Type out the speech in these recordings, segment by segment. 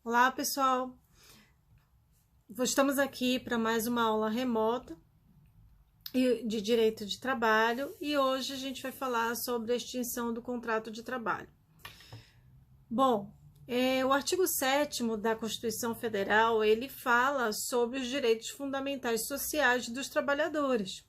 Olá, pessoal! Estamos aqui para mais uma aula remota de direito de trabalho e hoje a gente vai falar sobre a extinção do contrato de trabalho. Bom, o artigo 7º da Constituição Federal, ele fala sobre os direitos fundamentais sociais dos trabalhadores.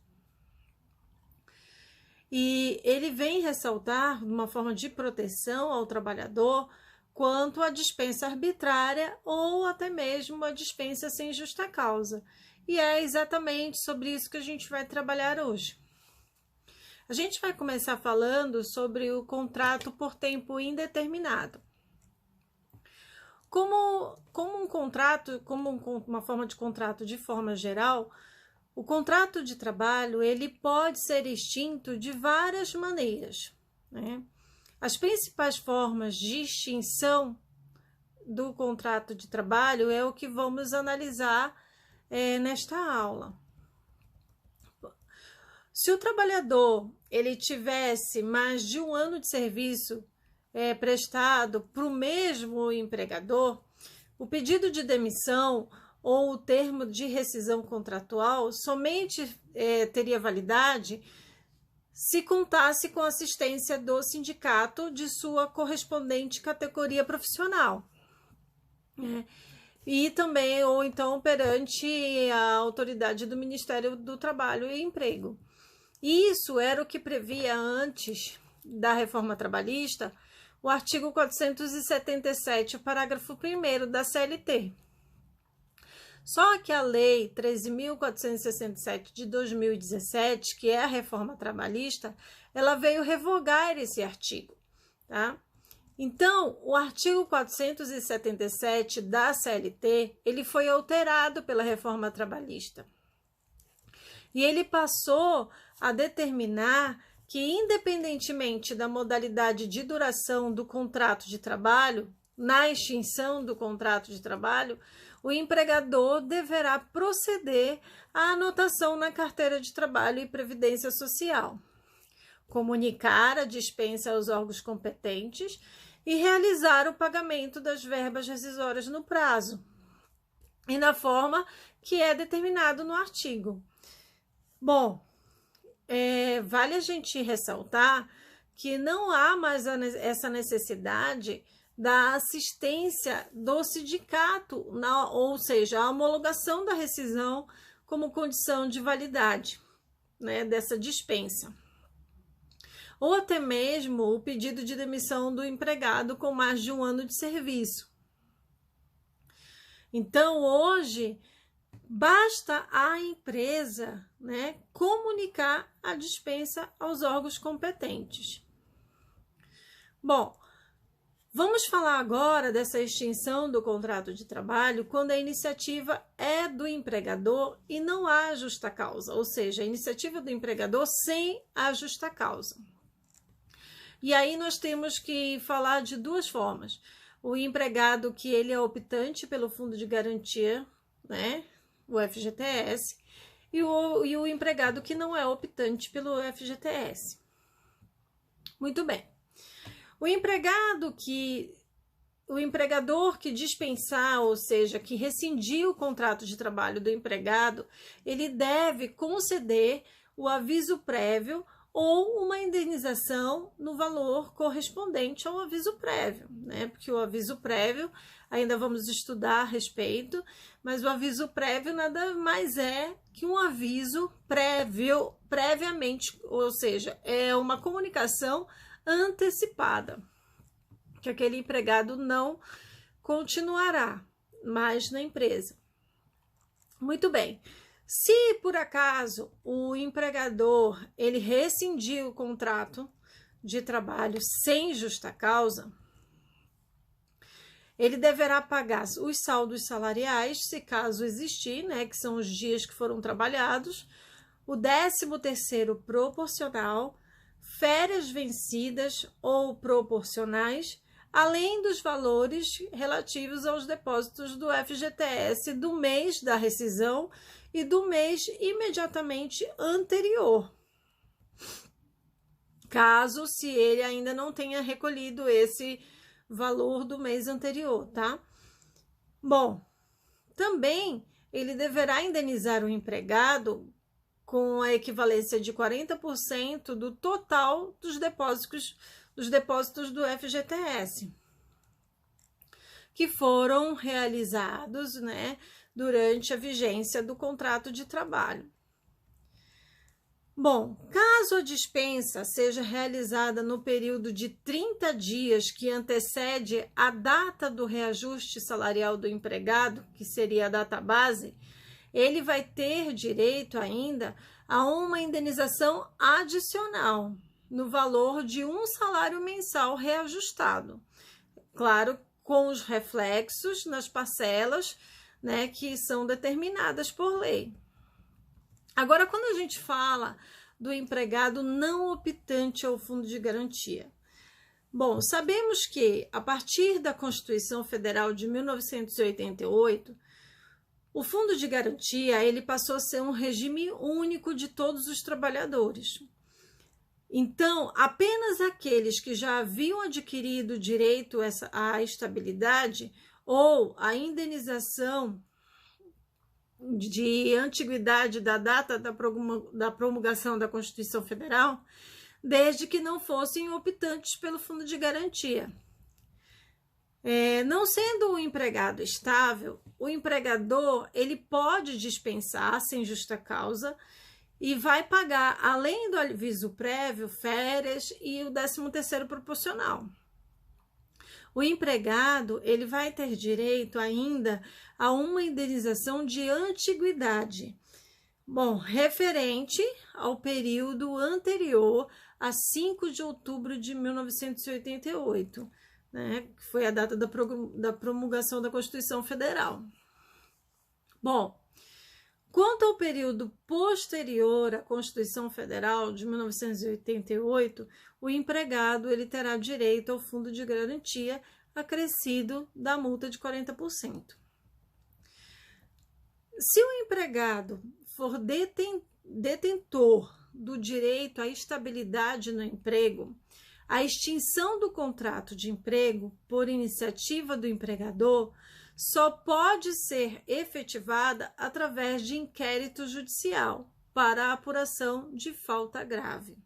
E ele vem ressaltar uma forma de proteção ao trabalhador quanto à dispensa arbitrária ou até mesmo a dispensa sem justa causa. E é exatamente sobre isso que a gente vai trabalhar hoje. A gente vai começar falando sobre o contrato por tempo indeterminado. Como uma forma de contrato de forma geral, o contrato de trabalho ele pode ser extinto de várias maneiras, né? As principais formas de extinção do contrato de trabalho é o que vamos analisar nesta aula. Se o trabalhador ele tivesse mais de 1 ano de serviço prestado para o mesmo empregador, o pedido de demissão ou o termo de rescisão contratual somente teria validade se contasse com a assistência do sindicato de sua correspondente categoria profissional. E também, ou então, perante a autoridade do Ministério do Trabalho e Emprego. Isso era o que previa antes da reforma trabalhista, o artigo 477, o parágrafo 1º da CLT. Só que a Lei 13.467 de 2017, que é a reforma trabalhista, ela veio revogar esse artigo, tá? Então, o artigo 477 da CLT, ele foi alterado pela reforma trabalhista. E ele passou a determinar que, independentemente da modalidade de duração do contrato de trabalho, na extinção do contrato de trabalho, o empregador deverá proceder à anotação na carteira de trabalho e previdência social, comunicar a dispensa aos órgãos competentes e realizar o pagamento das verbas rescisórias no prazo e na forma que é determinado no artigo. Bom, vale a gente ressaltar que não há mais essa necessidade da assistência do sindicato, ou seja, a homologação da rescisão como condição de validade, né, dessa dispensa. Ou até mesmo o pedido de demissão do empregado com mais de 1 ano de serviço. Então, hoje, basta a empresa, né, comunicar a dispensa aos órgãos competentes. Bom, vamos falar agora dessa extinção do contrato de trabalho quando a iniciativa é do empregador e não há justa causa, ou seja, a iniciativa do empregador sem a justa causa. E aí nós temos que falar de duas formas. O empregado que ele é optante pelo Fundo de Garantia, né, o FGTS, e o empregado que não é optante pelo FGTS. Muito bem. O empregador que dispensar, ou seja, que rescindir o contrato de trabalho do empregado, ele deve conceder o aviso prévio ou uma indenização no valor correspondente ao aviso prévio, né? Porque o aviso prévio, ainda vamos estudar a respeito, mas o aviso prévio nada mais é que um aviso previamente, ou seja, é uma comunicação antecipada, que aquele empregado não continuará mais na empresa. Muito bem. Se por acaso o empregador ele rescindir o contrato de trabalho sem justa causa, ele deverá pagar os saldos salariais, se caso existir, né, que são os dias que foram trabalhados, o 13º proporcional, férias vencidas ou proporcionais, além dos valores relativos aos depósitos do FGTS do mês da rescisão e do mês imediatamente anterior, caso se ele ainda não tenha recolhido esse valor do mês anterior, tá? Bom, também ele deverá indenizar o empregado com a equivalência de 40% do total dos depósitos do FGTS que foram realizados, né, durante a vigência do contrato de trabalho. Bom, caso a dispensa seja realizada no período de 30 dias que antecede a data do reajuste salarial do empregado, que seria a data base, ele vai ter direito ainda a uma indenização adicional no valor de um salário mensal reajustado. Claro, com os reflexos nas parcelas, né, que são determinadas por lei. Agora, quando a gente fala do empregado não optante ao fundo de garantia, bom, sabemos que a partir da Constituição Federal de 1988, o fundo de garantia ele passou a ser um regime único de todos os trabalhadores. Então, apenas aqueles que já haviam adquirido direito à estabilidade ou à indenização de antiguidade da data da promulgação da Constituição Federal, desde que não fossem optantes pelo fundo de garantia. Não sendo um empregado estável, o empregador ele pode dispensar sem justa causa e vai pagar, além do aviso prévio, férias e o 13º proporcional. O empregado ele vai ter direito ainda a uma indenização de antiguidade, bom, referente ao período anterior a 5 de outubro de 1988, né, que foi a data da promulgação da Constituição Federal. Bom, quanto ao período posterior à Constituição Federal de 1988, o empregado ele terá direito ao fundo de garantia acrescido da multa de 40%. Se o empregado for detentor do direito à estabilidade no emprego, a extinção do contrato de emprego por iniciativa do empregador só pode ser efetivada através de inquérito judicial para a apuração de falta grave.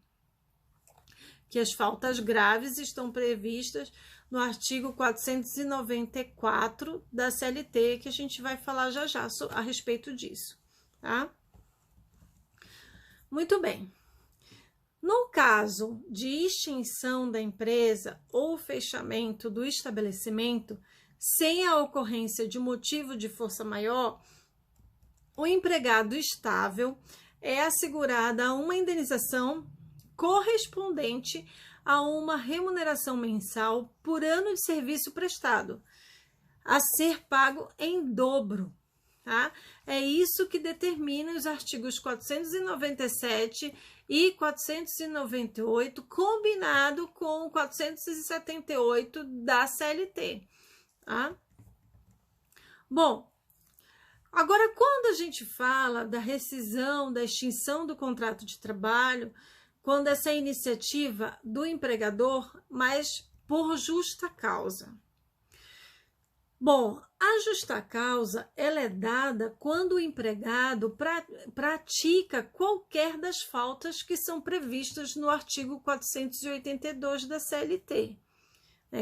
Que as faltas graves estão previstas no artigo 494 da CLT, que a gente vai falar já já a respeito disso, tá? Muito bem. No caso de extinção da empresa ou fechamento do estabelecimento, sem a ocorrência de motivo de força maior, o empregado estável é assegurada uma indenização correspondente a uma remuneração mensal por ano de serviço prestado, a ser pago em dobro, tá? É isso que determina os artigos 497 e 498, combinado com o 478 da CLT. Tá? Bom, agora quando a gente fala da rescisão, da extinção do contrato de trabalho, quando essa é iniciativa do empregador, mas por justa causa. Bom, a justa causa ela é dada quando o empregado pratica qualquer das faltas que são previstas no artigo 482 da CLT.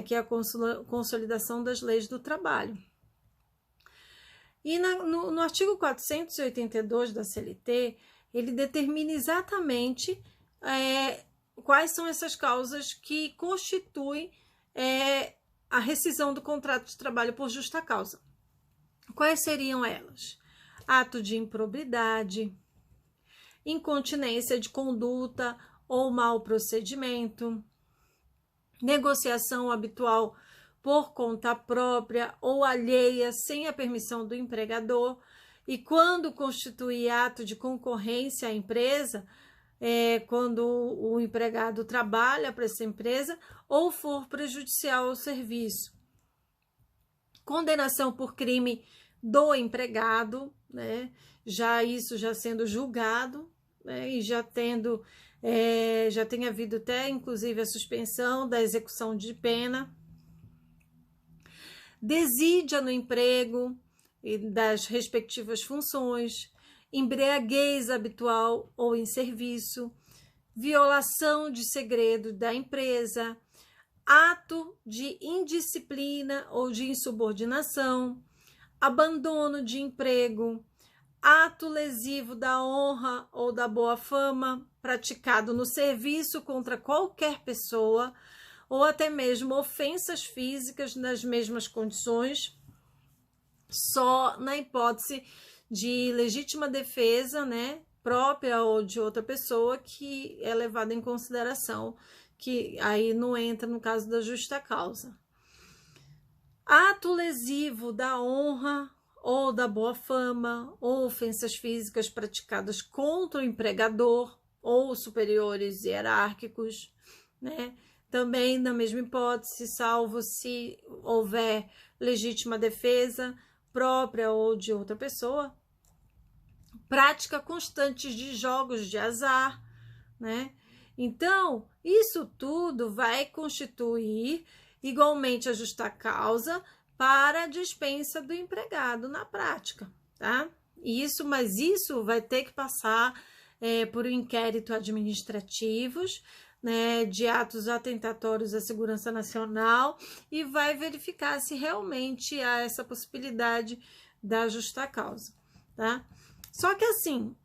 Que é a consolidação das leis do trabalho. E no artigo 482 da CLT, ele determina exatamente quais são essas causas que constituem a rescisão do contrato de trabalho por justa causa. Quais seriam elas? Ato de improbidade, incontinência de conduta ou mau procedimento, negociação habitual por conta própria ou alheia sem a permissão do empregador, e quando constitui ato de concorrência à empresa, quando o empregado trabalha para essa empresa ou for prejudicial ao serviço. Condenação por crime do empregado, né? Isso já sendo julgado, né? E já tem havido até, inclusive, a suspensão da execução de pena. desídia no emprego e das respectivas funções, embriaguez habitual ou em serviço, violação de segredo da empresa, ato de indisciplina ou de insubordinação, abandono de emprego, ato lesivo da honra ou da boa fama praticado no serviço contra qualquer pessoa, ou até mesmo ofensas físicas nas mesmas condições, só na hipótese de legítima defesa, né, própria ou de outra pessoa, que é levada em consideração, que aí não entra no caso da justa causa. Ato lesivo da honra ou da boa fama, ou ofensas físicas praticadas contra o empregador ou superiores hierárquicos, né? Também na mesma hipótese, salvo se houver legítima defesa própria ou de outra pessoa. Prática constante de jogos de azar, né? Então, isso tudo vai constituir igualmente a justa causa para a dispensa do empregado na prática, tá? Mas isso vai ter que passar por um inquérito administrativos, né, de atos atentatórios à segurança nacional, e vai verificar se realmente há essa possibilidade da justa causa, tá? Só que assim,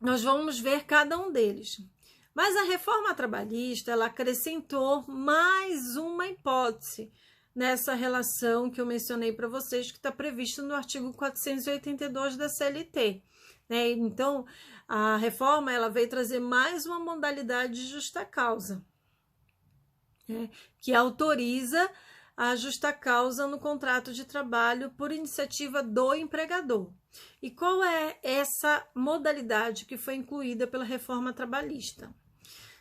nós vamos ver cada um deles. Mas a reforma trabalhista, ela acrescentou mais uma hipótese nessa relação que eu mencionei para vocês, que está previsto no artigo 482 da CLT. Né? Então, a reforma, ela veio trazer mais uma modalidade de justa causa, né? Que autoriza a justa causa no contrato de trabalho por iniciativa do empregador. E qual é essa modalidade que foi incluída pela reforma trabalhista?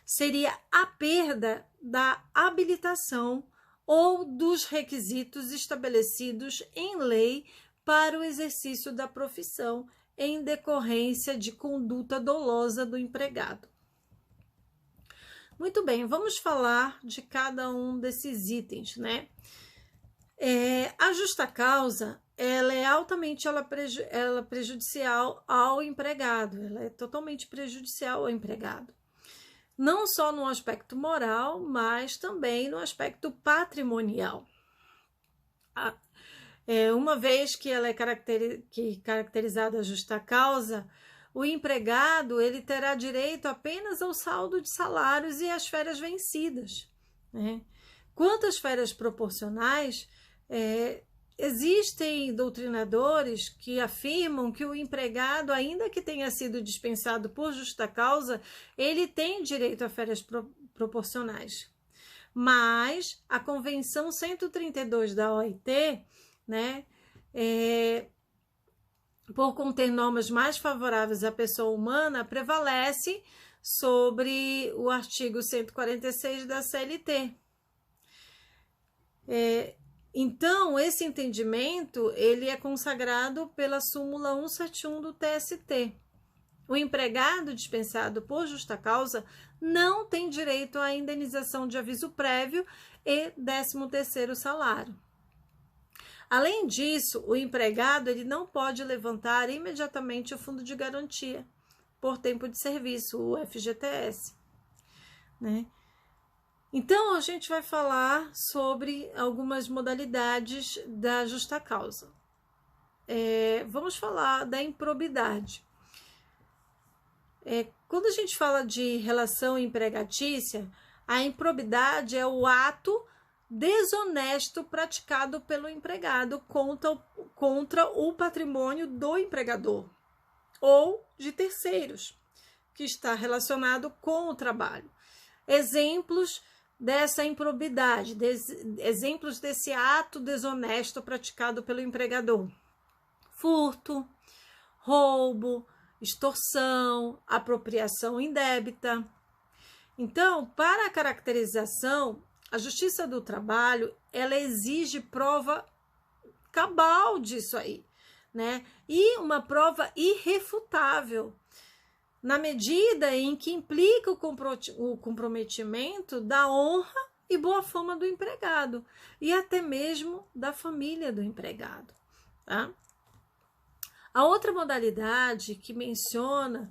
Seria a perda da habilitação ou dos requisitos estabelecidos em lei para o exercício da profissão em decorrência de conduta dolosa do empregado. Muito bem, vamos falar de cada um desses itens, né? A justa causa, ela é altamente prejudicial ao empregado, ela é totalmente prejudicial ao empregado. Não só no aspecto moral, mas também no aspecto patrimonial. Uma vez que ela é caracterizada a justa causa, o empregado ele terá direito apenas ao saldo de salários e às férias vencidas, né? Quanto às férias proporcionais, existem doutrinadores que afirmam que o empregado, ainda que tenha sido dispensado por justa causa, ele tem direito a férias proporcionais. Mas a Convenção 132 da OIT, né, por conter normas mais favoráveis à pessoa humana, prevalece sobre o artigo 146 da CLT. Então, esse entendimento ele é consagrado pela súmula 171 do TST. O empregado dispensado por justa causa não tem direito à indenização de aviso prévio e 13º salário. Além disso, o empregado ele não pode levantar imediatamente o fundo de garantia por tempo de serviço, o FGTS, né? Então, a gente vai falar sobre algumas modalidades da justa causa. Vamos falar da improbidade. Quando a gente fala de relação empregatícia, a improbidade é o ato desonesto praticado pelo empregado contra o patrimônio do empregador ou de terceiros, que está relacionado com o trabalho. Exemplos dessa improbidade, exemplos desse ato desonesto praticado pelo empregador: furto, roubo, extorsão, apropriação indébita. Então, para a caracterização, a Justiça do Trabalho, ela exige prova cabal disso aí, né? E uma prova irrefutável, na medida em que implica o comprometimento da honra e boa fama do empregado e até mesmo da família do empregado, tá? A outra modalidade que menciona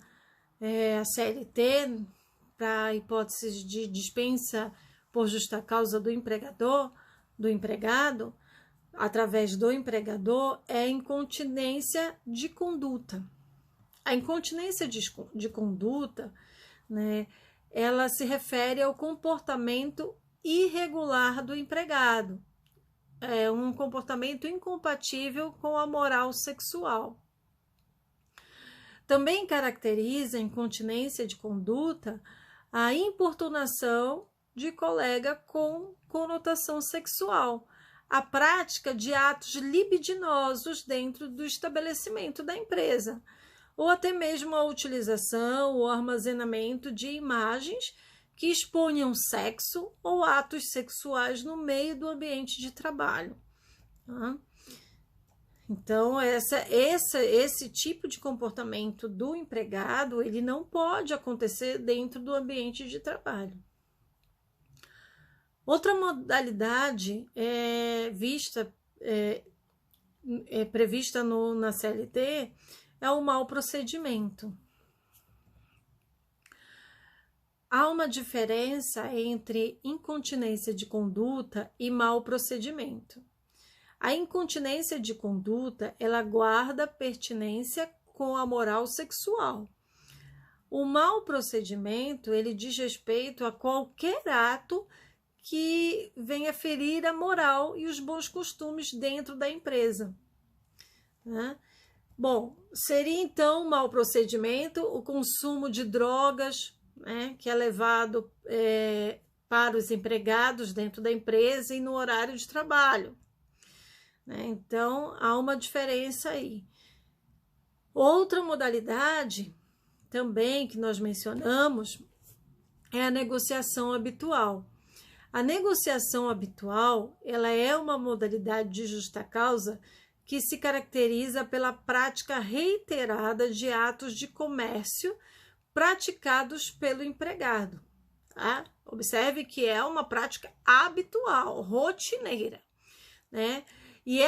a CLT para hipóteses de dispensa por justa causa do empregado, através do empregador, é a incontinência de conduta. A incontinência de conduta, né, ela se refere ao comportamento irregular do empregado, é um comportamento incompatível com a moral sexual. Também caracteriza a incontinência de conduta a importunação de colega com conotação sexual, a prática de atos libidinosos dentro do estabelecimento da empresa, ou até mesmo a utilização ou armazenamento de imagens que exponham sexo ou atos sexuais no meio do ambiente de trabalho. Tá? Então, esse tipo de comportamento do empregado, ele não pode acontecer dentro do ambiente de trabalho. Outra modalidade prevista na CLT é o mau procedimento. Há uma diferença entre incontinência de conduta e mau procedimento. A incontinência de conduta, ela guarda pertinência com a moral sexual. O mau procedimento, ele diz respeito a qualquer ato que venha ferir a moral e os bons costumes dentro da empresa. Né? Bom, seria então um mau procedimento o consumo de drogas, né, que é levado para os empregados dentro da empresa e no horário de trabalho. Né? Então, há uma diferença aí. Outra modalidade também que nós mencionamos é a negociação habitual. A negociação habitual, ela é uma modalidade de justa causa que se caracteriza pela prática reiterada de atos de comércio praticados pelo empregado. Tá? Observe que é uma prática habitual, rotineira, né? E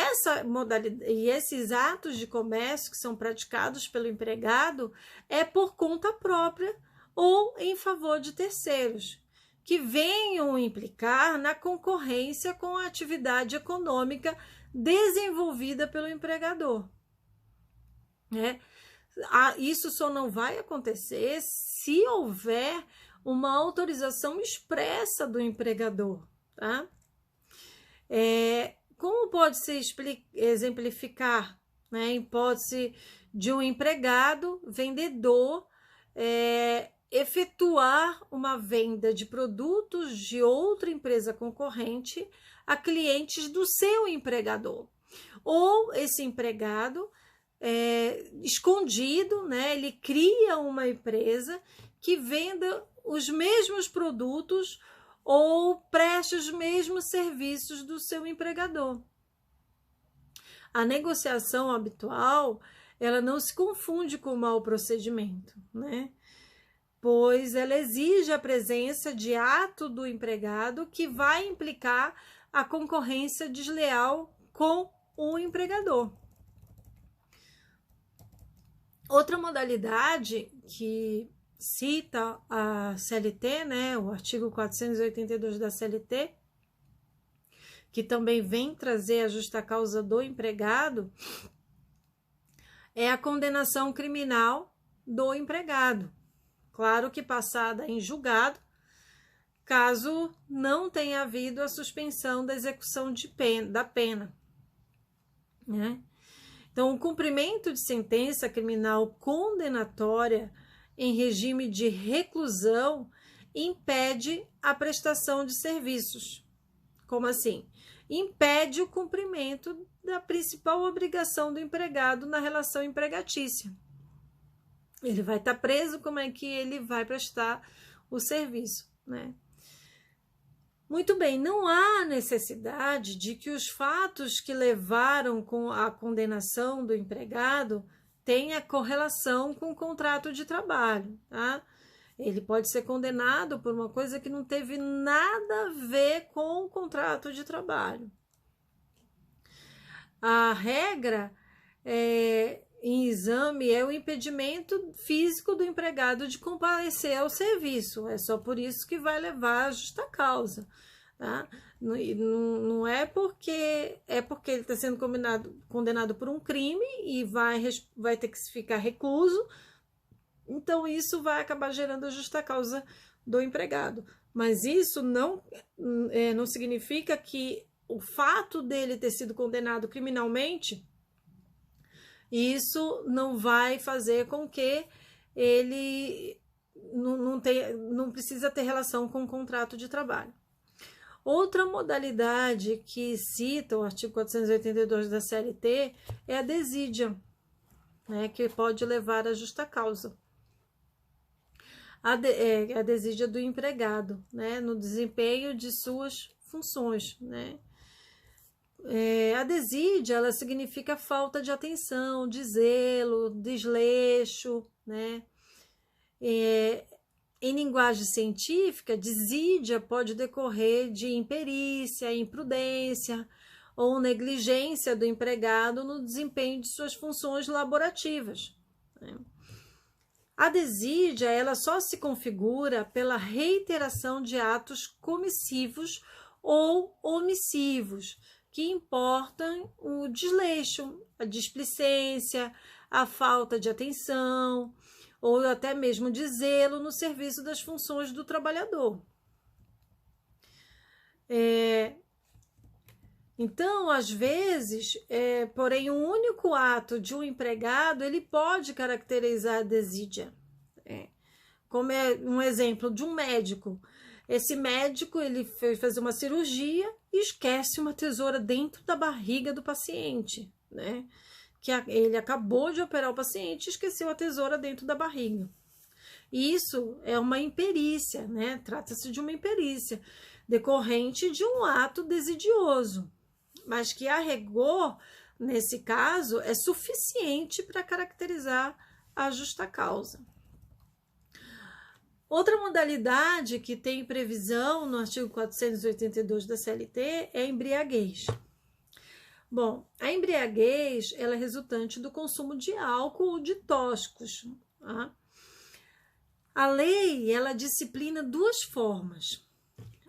esses atos de comércio que são praticados pelo empregado é por conta própria ou em favor de terceiros, que venham implicar na concorrência com a atividade econômica desenvolvida pelo empregador. Né? Isso só não vai acontecer se houver uma autorização expressa do empregador. Tá? Como pode se exemplificar, né, em hipótese de um empregado vendedor efetuar uma venda de produtos de outra empresa concorrente a clientes do seu empregador, ou esse empregado escondido, né, ele cria uma empresa que venda os mesmos produtos ou preste os mesmos serviços do seu empregador. A negociação habitual, ela não se confunde com o mau procedimento, né? Pois ela exige a presença de ato do empregado que vai implicar a concorrência desleal com o empregador. Outra modalidade que cita a CLT, né, o artigo 482 da CLT, que também vem trazer a justa causa do empregado, é a condenação criminal do empregado. Claro que passada em julgado, caso não tenha havido a suspensão da execução da pena. Né? Então, o cumprimento de sentença criminal condenatória em regime de reclusão impede a prestação de serviços. Como assim? Impede o cumprimento da principal obrigação do empregado na relação empregatícia. Ele vai estar preso, como é que ele vai prestar o serviço, né? Muito bem, não há necessidade de que os fatos que levaram com a condenação do empregado tenha correlação com o contrato de trabalho, tá? Ele pode ser condenado por uma coisa que não teve nada a ver com o contrato de trabalho. A regra em exame é o impedimento físico do empregado de comparecer ao serviço. É só por isso que vai levar a justa causa. Tá? Não é porque ele está sendo condenado por um crime e vai ter que ficar recluso. Então, isso vai acabar gerando a justa causa do empregado. Mas isso não significa que o fato dele ter sido condenado criminalmente, isso não vai fazer com que ele não precisa ter relação com o contrato de trabalho. Outra modalidade que cita o artigo 482 da CLT é a desídia, né, que pode levar à justa causa. A desídia do empregado, né, no desempenho de suas funções, né. A desídia, ela significa falta de atenção, de zelo, desleixo, né. Em linguagem científica, desídia pode decorrer de imperícia, imprudência ou negligência do empregado no desempenho de suas funções laborativas, né. A desídia, ela só se configura pela reiteração de atos comissivos ou omissivos, que importam o desleixo, a displicência, a falta de atenção, ou até mesmo de zelo no serviço das funções do trabalhador. Então, às vezes, porém, um único ato de um empregado, ele pode caracterizar a desídia. Como é um exemplo de um médico. Esse médico, ele foi fazer uma cirurgia e esquece uma tesoura dentro da barriga do paciente, né? Que ele acabou de operar o paciente e esqueceu a tesoura dentro da barriga. Isso é uma imperícia, né? Trata-se de uma imperícia decorrente de um ato desidioso, mas que a rigor, nesse caso, é suficiente para caracterizar a justa causa. Outra modalidade que tem previsão no artigo 482 da CLT é a embriaguez. Bom, a embriaguez, ela é resultante do consumo de álcool ou de tóxicos. Tá? A lei, ela disciplina duas formas.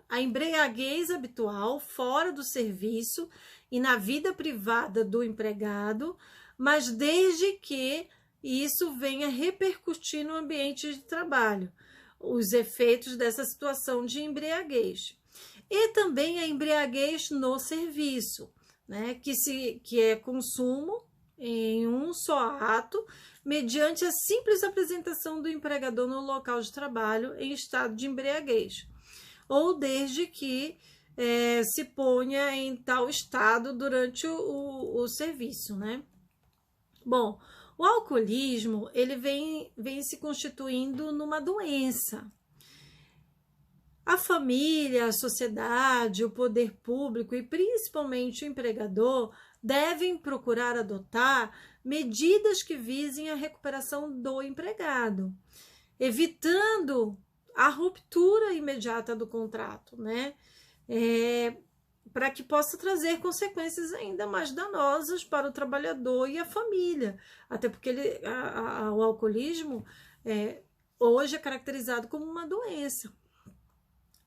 A embriaguez habitual, fora do serviço e na vida privada do empregado, mas desde que isso venha repercutir no ambiente de trabalho, os efeitos dessa situação de embriaguez. E também a embriaguez no serviço, né, que é consumo em um só ato, mediante a simples apresentação do empregador no local de trabalho em estado de embriaguez, ou desde que se ponha em tal estado durante o serviço, né? Bom, o alcoolismo, ele vem se constituindo numa doença. A família, a sociedade, o poder público e principalmente o empregador devem procurar adotar medidas que visem a recuperação do empregado, evitando a ruptura imediata do contrato, né? Para que possa trazer consequências ainda mais danosas para o trabalhador e a família, até porque o alcoolismo hoje é caracterizado como uma doença.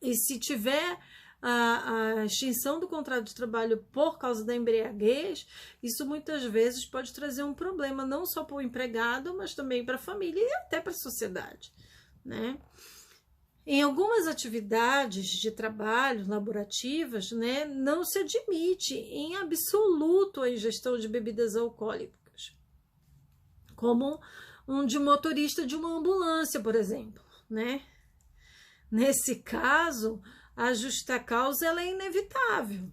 E se tiver a extinção do contrato de trabalho por causa da embriaguez, isso muitas vezes pode trazer um problema não só para o empregado, mas também para a família e até para a sociedade, né? Em algumas atividades de trabalho laborativas, né, não se admite em absoluto a ingestão de bebidas alcoólicas, como de motorista de uma ambulância, por exemplo, né? Nesse caso, a justa causa ela é inevitável,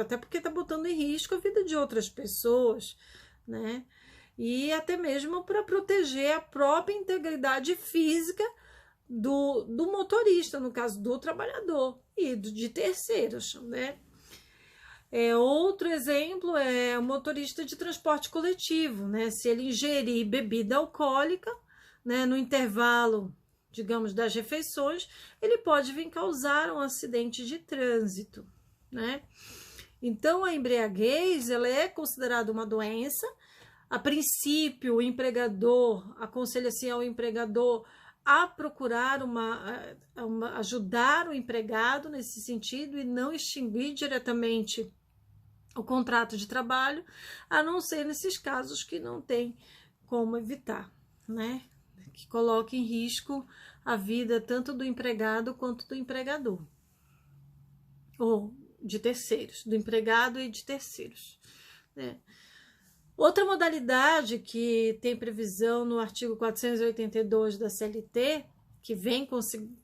até porque está botando em risco a vida de outras pessoas, né? E até mesmo para proteger a própria integridade física do motorista, no caso do trabalhador, e de terceiros, né? Outro exemplo é o motorista de transporte coletivo, né? Se ele ingerir bebida alcoólica, né, no intervalo digamos, das refeições, ele pode vir causar um acidente de trânsito, né? Então, a embriaguez, ela é considerada uma doença. A princípio, o empregador aconselha-se ao empregador a procurar ajudar o empregado nesse sentido e não extinguir diretamente o contrato de trabalho, a não ser nesses casos que não tem como evitar, né? Que coloque em risco a vida tanto do empregado quanto do empregador, ou de terceiros, do empregado e de terceiros, né? Outra modalidade que tem previsão no artigo 482 da CLT, que vem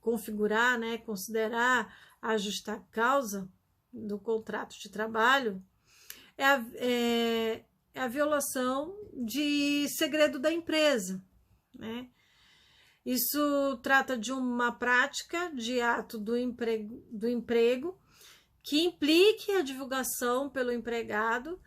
configurar, né, considerar a justa causa do contrato de trabalho, é a violação de segredo da empresa, né? Isso trata de uma prática de ato do emprego que implique a divulgação pelo empregado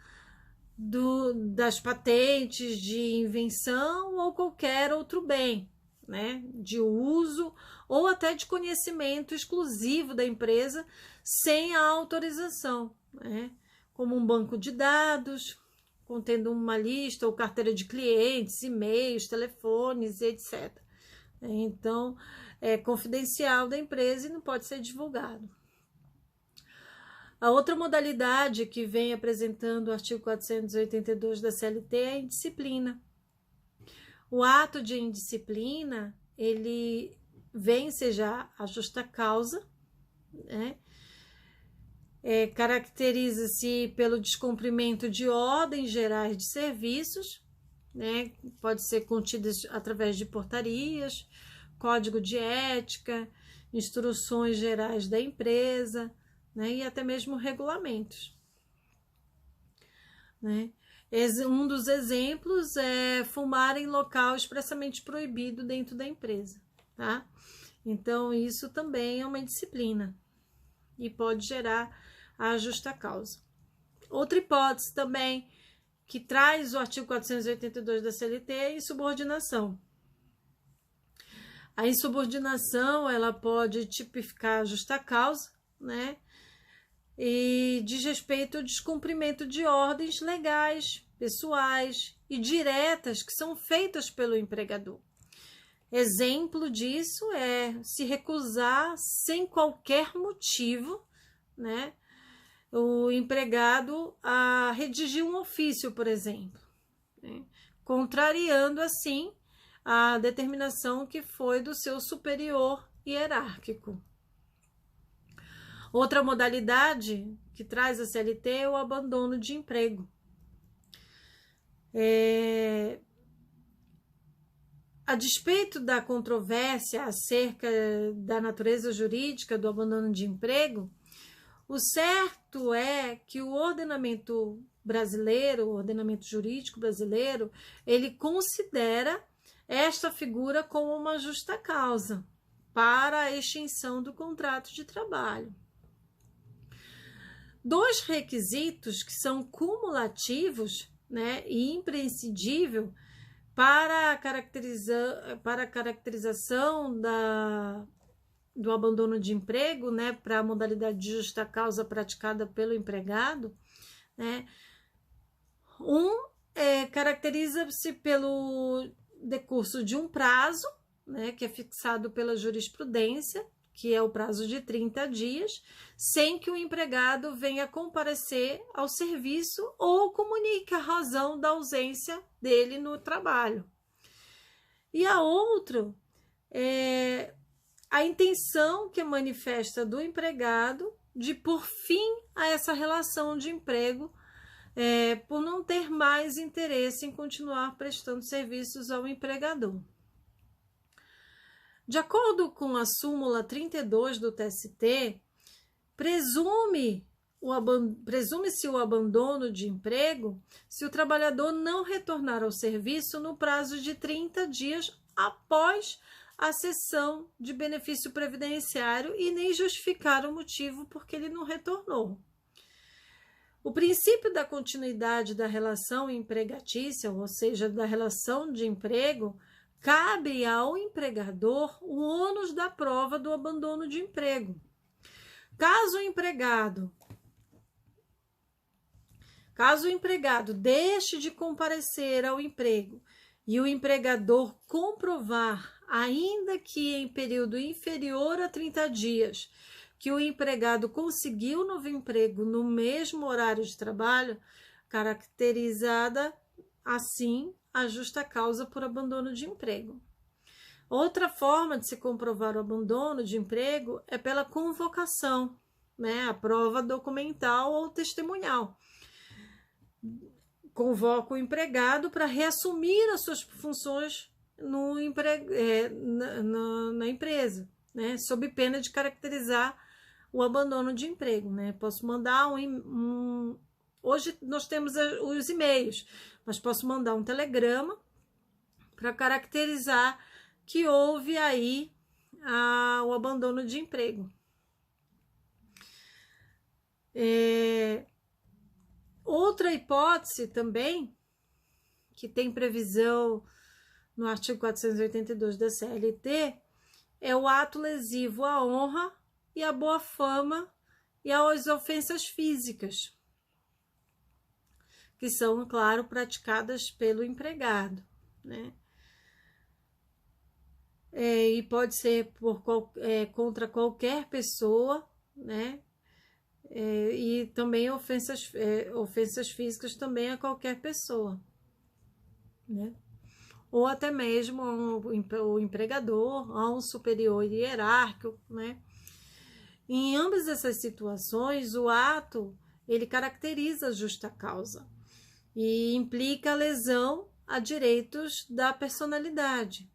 das patentes de invenção ou qualquer outro bem, né, de uso ou até de conhecimento exclusivo da empresa sem a autorização, né, como um banco de dados contendo uma lista ou carteira de clientes, e-mails, telefones, etc. Então, é confidencial da empresa e não pode ser divulgado. A outra modalidade que vem apresentando o artigo 482 da CLT é a indisciplina. O ato de indisciplina, ele vem seja a justa causa, né? Caracteriza-se pelo descumprimento de ordens gerais de serviços, né? Pode ser contidas através de portarias, código de ética, instruções gerais da empresa, né, e até mesmo regulamentos, né? Um dos exemplos é fumar em local expressamente proibido dentro da empresa, tá? Então, isso também é uma indisciplina e pode gerar a justa causa. Outra hipótese também que traz o artigo 482 da CLT é a insubordinação. A insubordinação, ela pode tipificar a justa causa, né? E diz respeito ao descumprimento de ordens legais, pessoais e diretas que são feitas pelo empregador. Exemplo disso é se recusar sem qualquer motivo, né, o empregado a redigir um ofício, por exemplo, né, contrariando assim a determinação que foi do seu superior hierárquico. Outra modalidade que traz a CLT é o abandono de emprego. A despeito da controvérsia acerca da natureza jurídica do abandono de emprego, o certo é que o ordenamento brasileiro, o ordenamento jurídico brasileiro, ele considera esta figura como uma justa causa para a extinção do contrato de trabalho. Dois requisitos que são cumulativos, né, e imprescindível para a caracterização do abandono de emprego, né, para a modalidade de justa causa praticada pelo empregado, né, caracteriza-se pelo decurso de um prazo, né, que é fixado pela jurisprudência, que é o prazo de 30 dias, sem que o empregado venha comparecer ao serviço ou comunique a razão da ausência dele no trabalho. E a outra é a intenção que manifesta do empregado de pôr fim a essa relação de emprego, por não ter mais interesse em continuar prestando serviços ao empregador. De acordo com a súmula 32 do TST, presume-se o abandono de emprego se o trabalhador não retornar ao serviço no prazo de 30 dias após a cessão de benefício previdenciário e nem justificar o motivo porque ele não retornou. O princípio da continuidade da relação empregatícia, ou seja, da relação de emprego, cabe ao empregador o ônus da prova do abandono de emprego. Caso o empregado deixe de comparecer ao emprego e o empregador comprovar, ainda que em período inferior a 30 dias, que o empregado conseguiu novo emprego no mesmo horário de trabalho, caracterizada assim a justa causa por abandono de emprego. Outra forma de se comprovar o abandono de emprego é pela convocação, né? A prova documental ou testemunhal. Convoca o empregado para reassumir as suas funções na empresa, né? Sob pena de caracterizar o abandono de emprego, né? Posso mandar hoje nós temos os e-mails, mas posso mandar um telegrama para caracterizar que houve aí o abandono de emprego. Outra hipótese também, que tem previsão no artigo 482 da CLT, é o ato lesivo à honra e à boa fama e às ofensas físicas, que são, claro, praticadas pelo empregado, né? E pode ser contra qualquer pessoa, né? E também ofensas físicas também a qualquer pessoa, né? Ou até mesmo o empregador, a um superior hierárquico, né? Em ambas essas situações, o ato ele caracteriza a justa causa e implica a lesão a direitos da personalidade,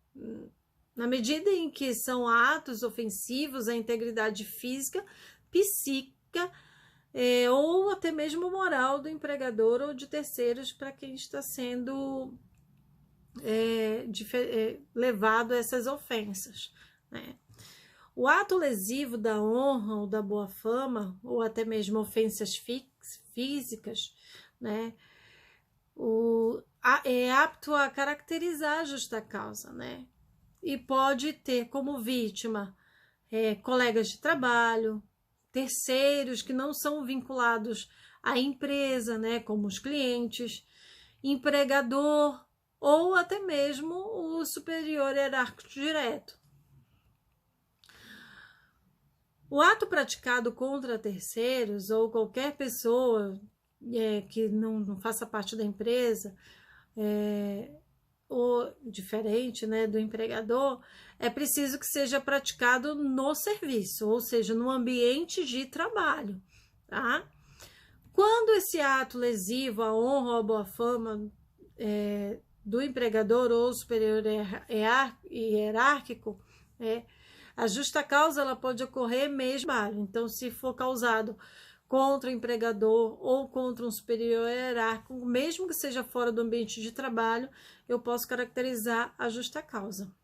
na medida em que são atos ofensivos à integridade física, psíquica, ou até mesmo moral do empregador ou de terceiros para quem está sendo levado a essas ofensas, né? O ato lesivo da honra ou da boa fama, ou até mesmo ofensas físicas, né? É apto a caracterizar a justa causa, né? E pode ter como vítima colegas de trabalho, terceiros que não são vinculados à empresa, né? Como os clientes, empregador ou até mesmo o superior hierárquico direto. O ato praticado contra terceiros ou qualquer pessoa que não faça parte da empresa, ou diferente, né, do empregador, é preciso que seja praticado no serviço, ou seja, no ambiente de trabalho, tá? Quando esse ato lesivo à honra ou à boa fama do empregador ou superior hierárquico, a justa causa ela pode ocorrer mesmo. Então, se for causado contra o empregador ou contra um superior hierárquico, mesmo que seja fora do ambiente de trabalho, eu posso caracterizar a justa causa.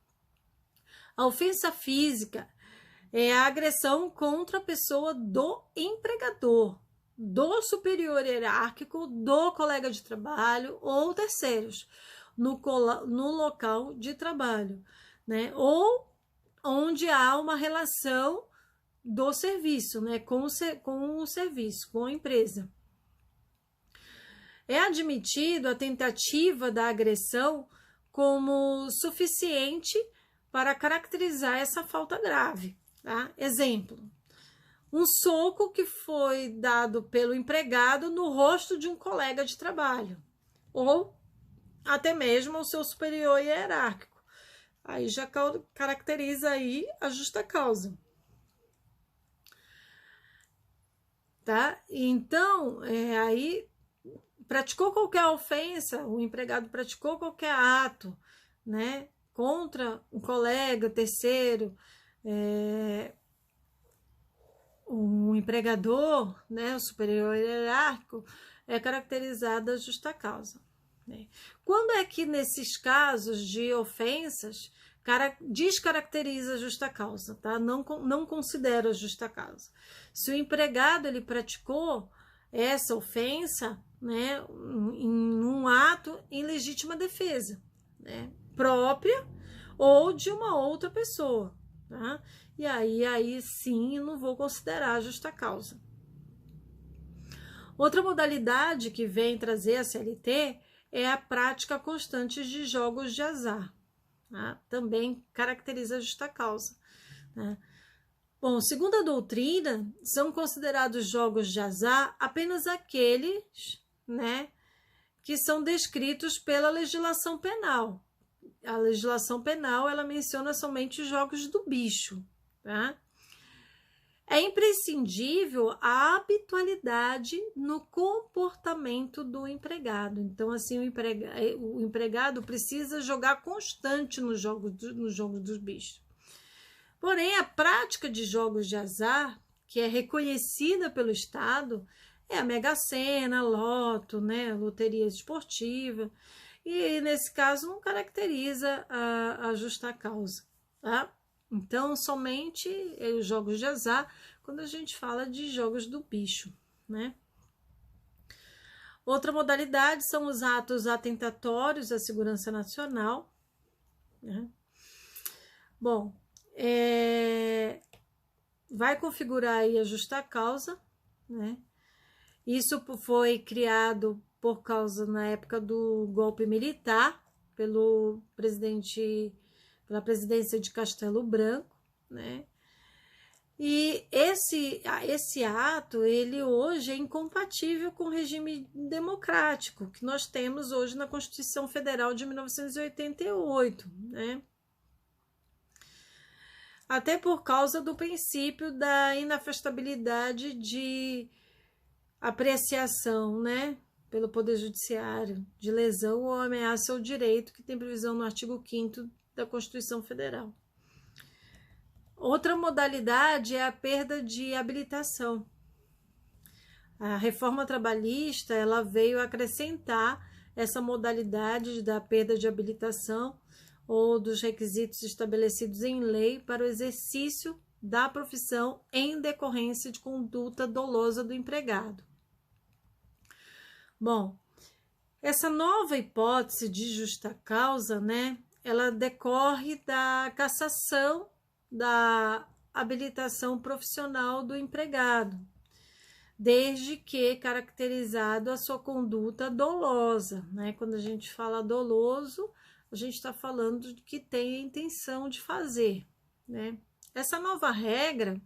A ofensa física é a agressão contra a pessoa do empregador, do superior hierárquico, do colega de trabalho ou terceiros, no local de trabalho, né? Ou onde há uma relação do serviço, né, com o serviço, com a empresa. É admitido a tentativa da agressão como suficiente para caracterizar essa falta grave, tá? Exemplo, um soco que foi dado pelo empregado no rosto de um colega de trabalho, ou até mesmo o seu superior hierárquico. Aí já caracteriza aí a justa causa. Tá? Então, aí praticou qualquer ofensa, o empregado praticou qualquer ato, né, contra um colega, terceiro, um empregador, né, o superior hierárquico, é caracterizada a justa causa, né? Quando é que nesses casos de ofensas descaracteriza a justa causa, tá? Não considera a justa causa. Se o empregado ele praticou essa ofensa, né, em um ato em legítima defesa, né, própria ou de uma outra pessoa, tá? E aí sim eu não vou considerar justa causa. Outra modalidade que vem trazer a CLT é a prática constante de jogos de azar, tá? Também caracteriza a justa causa, né? Bom, segundo a doutrina, são considerados jogos de azar apenas aqueles, né, que são descritos pela legislação penal. A legislação penal, ela menciona somente os jogos do bicho, tá? É imprescindível a habitualidade no comportamento do empregado. Então, assim, o empregado precisa jogar constante no jogo dos bichos. Porém, a prática de jogos de azar, que é reconhecida pelo Estado, é a Mega Sena, Loto, né, loteria esportiva, e nesse caso não caracteriza a justa causa, tá? Então, somente os jogos de azar quando a gente fala de jogos do bicho, né? Outra modalidade são os atos atentatórios à segurança nacional, né? Bom, vai configurar aí a justa causa, né? Isso foi criado por causa, na época do golpe militar, pela presidência de Castelo Branco, né? E esse ato, ele hoje é incompatível com o regime democrático que nós temos hoje na Constituição Federal de 1988, né? Até por causa do princípio da inafastabilidade de apreciação, né, pelo Poder Judiciário, de lesão ou ameaça ao direito, que tem previsão no artigo 5º da Constituição Federal. Outra modalidade é a perda de habilitação. A reforma trabalhista, ela veio acrescentar essa modalidade da perda de habilitação ou dos requisitos estabelecidos em lei para o exercício da profissão em decorrência de conduta dolosa do empregado. Bom, essa nova hipótese de justa causa, né, ela decorre da cassação da habilitação profissional do empregado, desde que caracterizado a sua conduta dolosa, né? Quando a gente fala doloso, a gente está falando de que tem a intenção de fazer, né? Essa nova regra,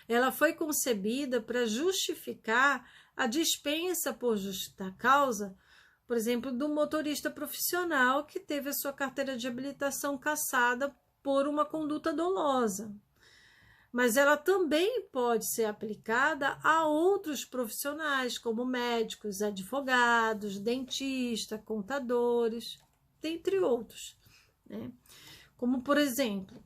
ela foi concebida para justificar a dispensa por justa causa, por exemplo, do motorista profissional que teve a sua carteira de habilitação cassada por uma conduta dolosa. Mas ela também pode ser aplicada a outros profissionais, como médicos, advogados, dentistas, contadores, dentre outros, né? Como, por exemplo,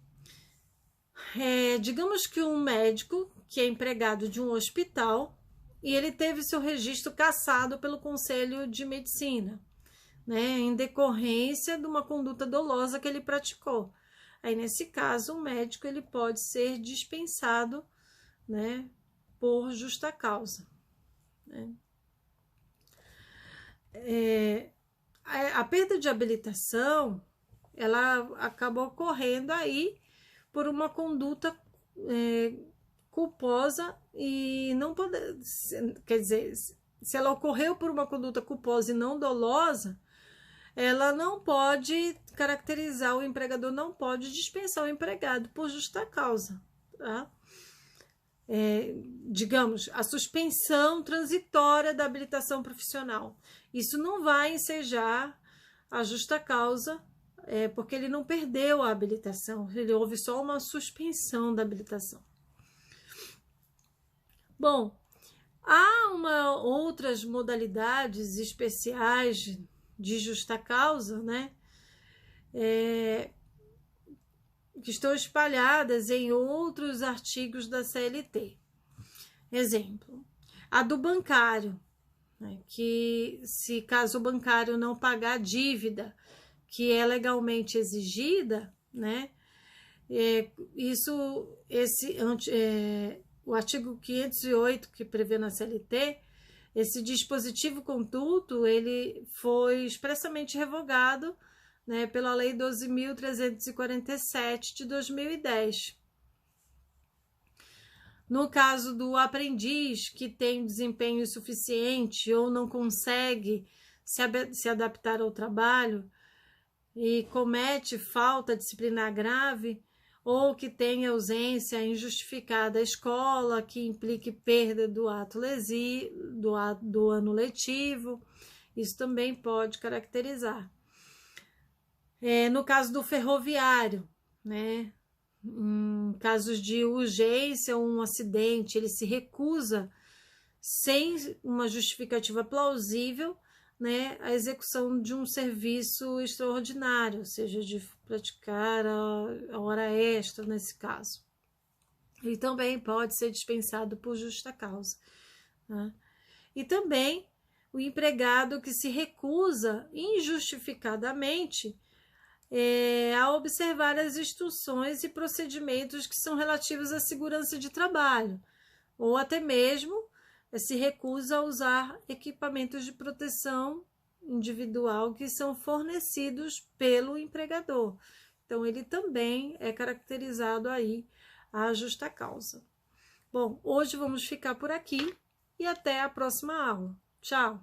digamos que um médico que é empregado de um hospital e ele teve seu registro cassado pelo Conselho de Medicina, né, em decorrência de uma conduta dolosa que ele praticou. Aí, nesse caso, o médico ele pode ser dispensado, né, por justa causa, né? A perda de habilitação, ela acaba ocorrendo aí por uma conduta culposa e não pode, quer dizer, se ela ocorreu por uma conduta culposa e não dolosa, ela não pode caracterizar, o empregador não pode dispensar o empregado por justa causa, tá? Digamos, a suspensão transitória da habilitação profissional. Isso não vai ensejar a justa causa, porque ele não perdeu a habilitação, houve só uma suspensão da habilitação. Bom, há outras modalidades especiais de justa causa, né, que estão espalhadas em outros artigos da CLT. Exemplo, a do bancário, né, que se caso o bancário não pagar a dívida que é legalmente exigida, né, o artigo 508 que prevê na CLT, esse dispositivo conduto, ele foi expressamente revogado né, pela Lei 12.347 de 2010. No caso do aprendiz que tem desempenho insuficiente ou não consegue se adaptar ao trabalho e comete falta disciplinar grave, ou que tenha ausência injustificada à escola, que implique perda do do ano letivo, isso também pode caracterizar. No caso do ferroviário, né? Em casos de urgência ou um acidente, ele se recusa, sem uma justificativa plausível, né, a execução de um serviço extraordinário, ou seja, de praticar a hora extra nesse caso. E também pode ser dispensado por justa causa, né? E também o empregado que se recusa injustificadamente a observar as instruções e procedimentos que são relativos à segurança de trabalho, ou até mesmo se recusa a usar equipamentos de proteção individual que são fornecidos pelo empregador. Então, ele também é caracterizado aí à justa causa. Bom, hoje vamos ficar por aqui e até a próxima aula. Tchau!